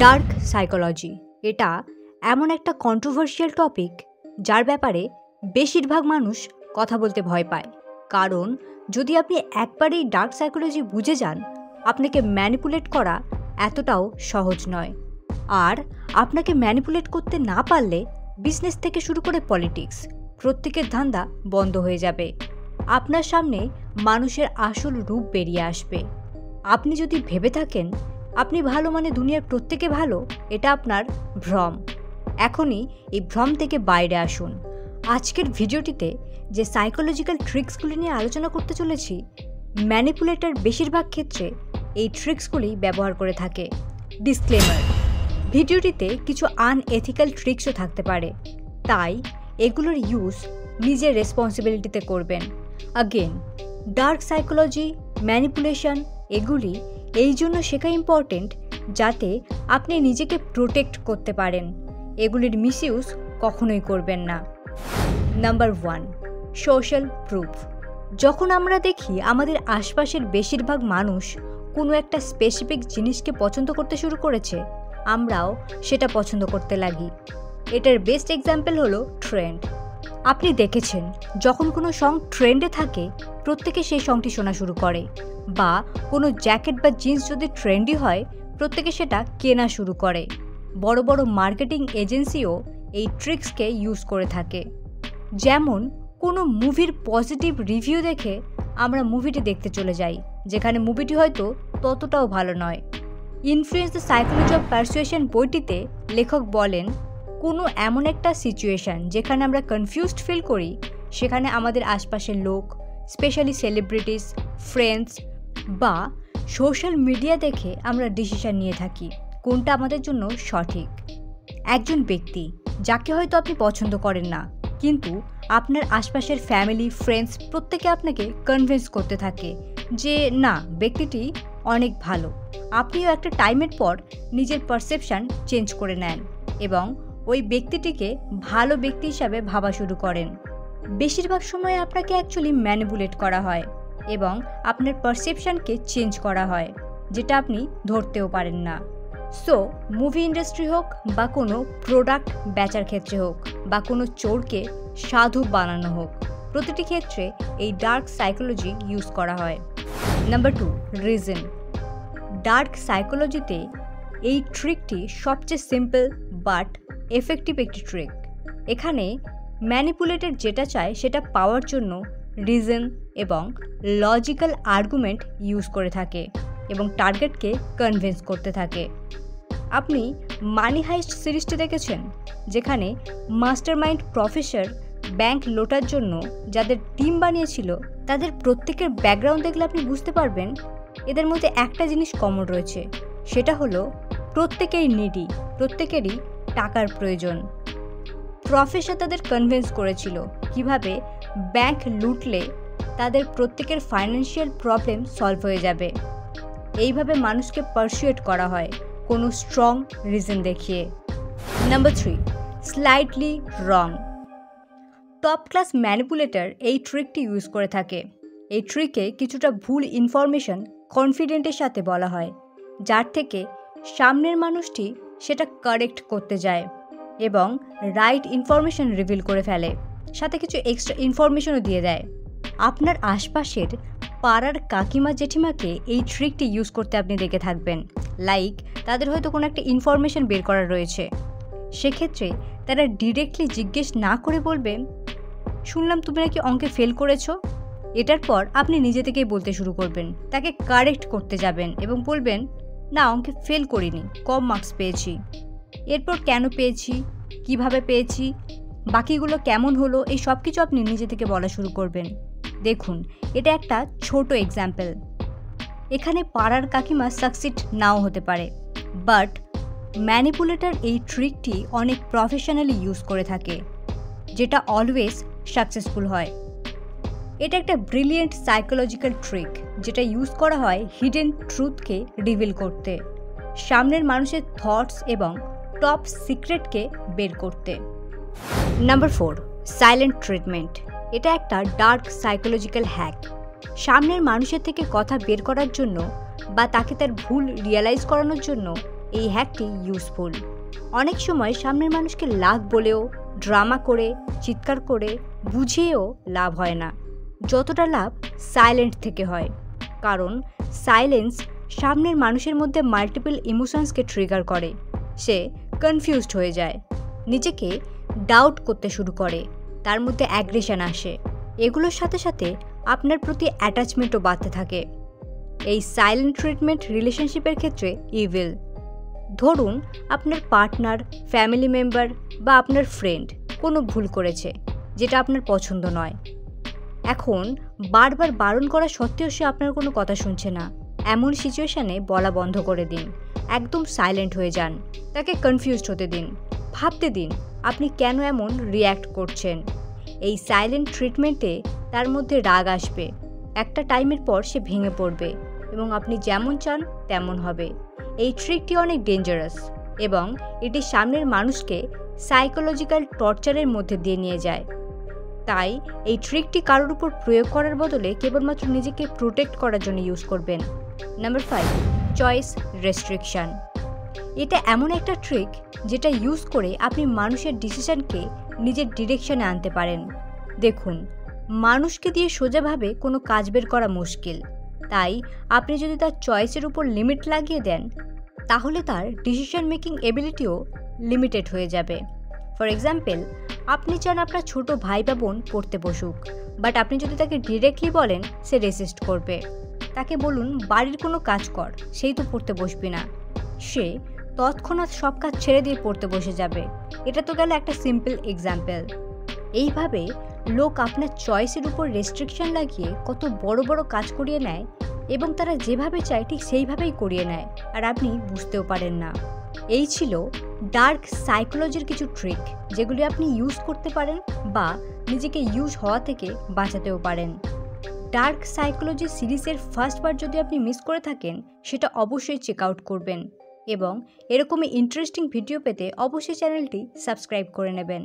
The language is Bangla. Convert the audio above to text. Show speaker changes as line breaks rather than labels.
ডার্ক সাইকোলজি এটা এমন একটা কন্ট্রোভার্সিয়াল টপিক যার ব্যাপারে বেশিরভাগ মানুষ কথা বলতে ভয় পায়। কারণ যদি আপনি একবারেই ডার্ক সাইকোলজি বুঝে যান, আপনাকে ম্যানিপুলেট করা এতটাও সহজ নয়। আর আপনাকে ম্যানিপুলেট করতে না পারলে বিজনেস থেকে শুরু করে পলিটিক্স প্রত্যেকের ধান্দা বন্ধ হয়ে যাবে। আপনার সামনে মানুষের আসল রূপ বেরিয়ে আসবে। আপনি যদি ভেবে থাকেন আপনি ভালো মানে দুনিয়ার প্রত্যেকে ভালো, এটা আপনার ভ্রম। এখনই এই ভ্রম থেকে বাইরে আসুন। আজকের ভিডিওটিতে যে সাইকোলজিক্যাল ট্রিক্সগুলি নিয়ে আলোচনা করতে চলেছি, ম্যানিপুলেটর বেশিরভাগ ক্ষেত্রে এই ট্রিক্সগুলি ব্যবহার করে থাকে। ডিসক্লেমার: ভিডিওটিতে কিছু আনএথিক্যাল ট্রিক্সও থাকতে পারে, তাই এগুলোর ইউজ নিজের রেসপন্সিবিলিটিতে করবেন। আগেন, ডার্ক সাইকোলজি, ম্যানিপুলেশন এগুলি এই জন্য শেখা ইম্পর্টেন্ট যাতে আপনি নিজেকে প্রোটেক্ট করতে পারেন। এগুলির মিসইউজ কখনোই করবেন না। Number 1, social proof. যখন আমরা দেখি আমাদের আশপাশের বেশিরভাগ মানুষ কোনো একটা স্পেসিফিক জিনিসকে পছন্দ করতে শুরু করেছে, আমরাও সেটা পছন্দ করতে লাগি। এটার বেস্ট এক্সাম্পল হলো ট্রেন্ড। আপনি দেখেছেন যখন কোনো সং ট্রেন্ডে থাকে, প্রত্যেকে সেই সংটি শোনা শুরু করে, বা কোনো জ্যাকেট বা জিন্স যদি ট্রেন্ডি হয়, প্রত্যেকে সেটা কেনা শুরু করে। বড় বড় মার্কেটিং এজেন্সিও এই ট্রিক্সকে ইউজ করে থাকে। যেমন কোনো মুভির পজিটিভ রিভিউ দেখে আমরা মুভিটি দেখতে চলে যাই, যেখানে মুভিটি হয়তো ততটাও ভালো নয়। Influence the psychology of persuasion বইটিতে লেখক বলেন, কোনো এমন একটা সিচুয়েশান যেখানে আমরা কনফিউজড ফিল করি, সেখানে আমাদের আশপাশের লোক, স্পেশালি সেলিব্রিটিস, ফ্রেন্ডস বা সোশ্যাল মিডিয়া দেখে আমরা ডিসিশন নিয়ে থাকি কোনটা আমাদের জন্য সঠিক। একজন ব্যক্তি যাকে হয়তো আপনি পছন্দ করেন না, কিন্তু আপনার আশপাশের ফ্যামিলি, ফ্রেন্ডস প্রত্যেকে আপনাকে কনভিন্স করতে থাকে যে না, ব্যক্তিটি অনেক ভালো। আপনিও একটা টাইমের পর নিজের পারসেপশন চেঞ্জ করে নেন এবং ওই ব্যক্তিটিকে ভালো ব্যক্তি হিসাবে ভাবা শুরু করেন। বেশিরভাগ সময় আপনাকে অ্যাকচুয়ালি ম্যানিপুলেট করা হয় এবং আপনার পারসেপশনকে চেঞ্জ করা হয়, যেটা আপনি ধরতেও পারেন না। সো মুভি ইন্ডাস্ট্রি হোক বা কোনো প্রোডাক্ট বেচার ক্ষেত্রে হোক বা কোনো চোরকে সাধু বানানো হোক, প্রতিটি ক্ষেত্রে এই ডার্ক সাইকোলজি ইউজ করা হয়। Number 2, reason. ডার্ক সাইকোলজিতে এই ট্রিকটি সবচেয়ে সিম্পল বাট এফেক্টিভ একটি ট্রিক। এখানে ম্যানিপুলেটর যেটা চায় সেটা পাওয়ার জন্য রিজন এবং লজিক্যাল আর্গুমেন্ট ইউজ করে থাকে এবং টার্গেটকে কনভিন্স করতে থাকে। আপনি মানি হাইস্ট সিরিজটি দেখেছেন, যেখানে মাস্টারমাইন্ড প্রফেসর ব্যাংক লোটার জন্য যাদের টিম বানিয়েছিল, তাদের প্রত্যেকের ব্যাকগ্রাউন্ড দেখলে আপনি বুঝতে পারবেন এদের মধ্যে একটা জিনিস কমন রয়েছে, সেটা হলো প্রত্যেকেই নিডি, প্রত্যেকেরই টাকার প্রয়োজন। প্রফেসর তাদের কনভিন্স করেছিল কিভাবে ব্যাংক লুটলে তাদের প্রত্যেকের ফাইন্যান্সিয়াল প্রবলেম সলভ হয়ে যাবে। এইভাবে মানুষকে পারসুয়েট করা হয় কোনো স্ট্রং রিজন দেখিয়ে। নাম্বার 3, স্লাইটলি রং। টপ ক্লাস ম্যানিপুলেটর এই ট্রিকটি ইউজ করে থাকে। এই ট্রিকে কিছুটা ভুল ইনফরমেশন কনফিডেন্টের সাথে বলা হয়, যার থেকে সামনের মানুষটি সেটা কারেক্ট করতে যায় এবং রাইট ইনফরমেশন রিভিল করে ফেলে, সাথে কিছু এক্সট্রা ইনফরমেশনও দিয়ে দেয়। আপনার আশপাশের পাড়ার কাকিমা জেঠিমাকে এই ট্রিকটি ইউজ করতে আপনি দেখে থাকবেন। লাইক, তাদের হয়তো কোনো একটা ইনফরমেশন বের করার রয়েছে, সেক্ষেত্রে তারা ডিরেক্টলি জিজ্ঞেস না করে বলবেন, শুনলাম তুমি নাকি অঙ্কে ফেল করেছো। এটার পর আপনি নিজে থেকেই বলতে শুরু করবেন, তাকে কারেক্ট করতে যাবেন এবং বলবেন, না, অঙ্কে ফেল করিনি, কম মার্কস পেয়েছি। এরপর কেন পেয়েছি, কিভাবে পেয়েছি, বাকিগুলো কেমন হলো, এই সব কিছু আপনি নিজে থেকে বলা শুরু করবেন। দেখুন, এটা একটা ছোট এক্সাম্পল। এখানে পাড়ার কাকিমা সাকসিড নাও হতে পারে, বাট ম্যানিপুলেটর এই ট্রিকটি অনেক প্রফেশনালি ইউজ করে থাকে, যেটা অলওয়েজ সাকসেসফুল হয়। এটা একটা ব্রিলিয়েন্ট সাইকোলজিক্যাল ট্রিক যেটা ইউজ করা হয় হিডেন ট্রুথকে রিভিল করতে, সামনের মানুষের থটস এবং টপ সিক্রেটকে বের করতে। Number 4, silent treatment. এটা একটা ডার্ক সাইকোলজিক্যাল হ্যাক। সামনের মানুষের থেকে কথা বের করার জন্য বা তাকে তার ভুল রিয়েলাইজ করানোর জন্য এই হ্যাকটি ইউজফুল। অনেক সময় সামনের মানুষকে লাভ বলেও, ড্রামা করে, চিৎকার করে, বুঝিয়েও লাভ হয় না। যতটা লাভ সাইলেন্ট থেকে হয়, কারণ সাইলেন্স সামনের মানুষের মধ্যে মাল্টিপল ইমোশনসকে ট্রিগার করে। সে কনফিউজড হয়ে যায়, নিজেকে ডাউট করতে শুরু করে, তার মধ্যে অ্যাগ্রেশন আসে। এগুলোর সাথে সাথে আপনার প্রতি অ্যাটাচমেন্টও বাড়তে থাকে। এই সাইলেন্ট ট্রিটমেন্ট রিলেশনশিপের ক্ষেত্রে ইভিল। ধরুন আপনার পার্টনার, ফ্যামিলি মেম্বার বা আপনার ফ্রেন্ড কোনো ভুল করেছে যেটা আপনার পছন্দ নয়। এখন বারবার বারণ করা সত্ত্বেও সে আপনার কোনো কথা শুনছে না। এমন সিচুয়েশানে বলা বন্ধ করে দিন, একদম সাইলেন্ট হয়ে যান, তাকে কনফিউজড হতে দিন, ভাবতে দিন আপনি কেন এমন রিয়্যাক্ট করছেন। এই সাইলেন্ট ট্রিটমেন্টে তার মধ্যে রাগ আসবে, একটা টাইমের পর সে ভেঙে পড়বে এবং আপনি যেমন চান তেমন হবে। এই ট্রিকটি অনেক ডেঞ্জারাস এবং এটি সামনের মানুষকে সাইকোলজিক্যাল টর্চারের মধ্যে দিয়ে নিয়ে যায়। তাই এই ট্রিকটি কারোর উপর প্রয়োগ করার বদলে কেবলমাত্র নিজেকে প্রোটেক্ট করার জন্য ইউজ করবেন। Number 5, choice restriction. এটা এমন একটা ট্রিক যেটা ইউজ করে আপনি মানুষের ডিসিশনকে নিজের ডিরেকশনে আনতে পারেন। দেখুন, মানুষকে দিয়ে সোজাভাবে কোনো কাজ বের করা মুশকিল, তাই আপনি যদি তার চয়েসের উপর লিমিট লাগিয়ে দেন তাহলে তার ডিসিশন মেকিং এবিলিটিও লিমিটেড হয়ে যাবে। ফর এক্সাম্পল, আপনি চান আপনার ছোট ভাই বা বোন পড়তে বসুক, বাট আপনি যদি তাকে ডিরেক্টলি বলেন সে রেসিস্ট করবে। তাকে বলুন বাড়ির কোনো কাজ কর, সেই তো পড়তে বসবি না, সে তৎক্ষণাৎ সব কাজ ছেড়ে দিয়ে পড়তে বসে যাবে। এটা তো গেল একটা সিম্পল এক্সাম্পল। এইভাবে লোক আপনার চয়েসের উপর রেস্ট্রিকশন লাগিয়ে কত বড় বড় কাজ করিয়ে নেয় এবং তারা যেভাবে চায় ঠিক সেইভাবেই করিয়ে নেয়, আর আপনি বুঝতেও পারেন না। এই ছিল ডার্ক সাইকোলজির কিছু ট্রিক যেগুলি আপনি ইউজ করতে পারেন বা নিজেকে ইউজ হওয়া থেকে বাঁচাতেও পারেন। ডার্ক সাইকোলজি সিরিজের ফার্স্ট পার্ট যদি আপনি মিস করে থাকেন সেটা অবশ্যই চেক আউট করবেন এবং এরকমই ইন্টারেস্টিং ভিডিও পেতে অবশ্যই চ্যানেলটি সাবস্ক্রাইব করে নেবেন।